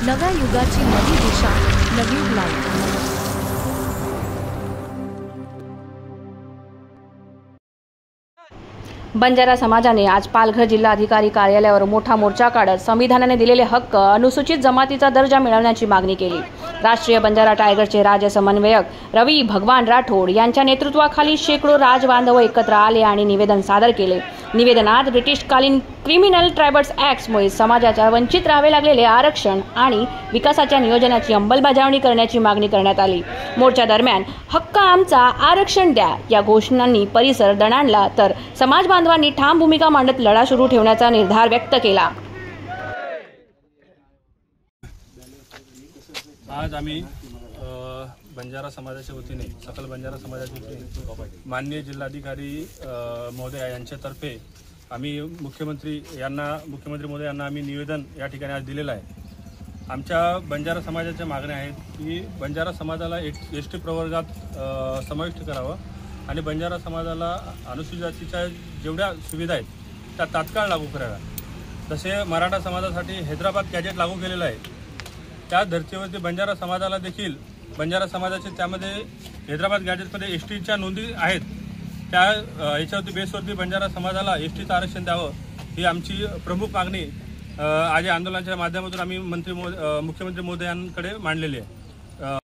नव्या युगाची नवी दिशा, नवयुग लाईव्ह। बंजारा समाजाने आज पालघर जिल्हाधिकारी कार्यालयावर मोठा मोर्चा काढत संविधानाने दिलेले हक्क अनुसूचित जमातीचा दर्जा मिळवण्याची मागणी केली। राष्ट्रीय बंजारा टायगरचे राज्य समन्वयक रवी भगवान राठोड यांच्या नेतृत्वाखाली शेकडो राजबांधव एकत्र आले आणि निवेदन सादर केले। निवेदनात ब्रिटिशकालीन क्रिमिनल ट्रायब्स ॲक्टमुळे समाजाच्या वंचित राहावे लागलेले आरक्षण आणि विकासाच्या नियोजनाची अंमलबजावणी करण्याची मागणी करण्यात आली। मोर्चा दरम्यान हक्क आमचा, आरक्षण द्या या घोषणांनी परिसर दणाणला, तर समाज बांधवांनी ठाम भूमिका मांडत लढा सुरू ठेवण्याचा निर्धार व्यक्त केला। आज आम्ही बंजारा समाजाच्या वतीने, सकल बंजारा समाजाच्या वतीने माननीय जिल्हाधिकारी महोदय यांच्यातर्फे आम्ही मुख्यमंत्री महोदय यांना आम्ही निवेदन या ठिकाणी आज दिलेलं आहे। आमच्या बंजारा समाजाच्या मागण्या आहेत की बंजारा समाजाला एसटी प्रवर्गात समाविष्ट करावं आणि बंजारा समाजाला अनुसूचित जातीच्या जेवढ्या सुविधा आहेत त्या तात्काळ लागू कराव्या। तसे मराठा समाजासाठी हैदराबाद गॅजेट लागू केलेलं आहे, त्या धर्तीवरती बंजारा समाजाला देखील बंजारा समाजाचे त्यामध्ये हैदराबाद गॅजेटमध्ये एसटीच्या नोंदी आहेत, त्या याच्यावरती बेसवरती बंजारा समाजाला एसटीचं आरक्षण द्यावं ही आमची प्रमुख मागणी आज या आंदोलनाच्या माध्यमातून आम्ही मुख्यमंत्री महोदयांकडे मांडलेली आहे।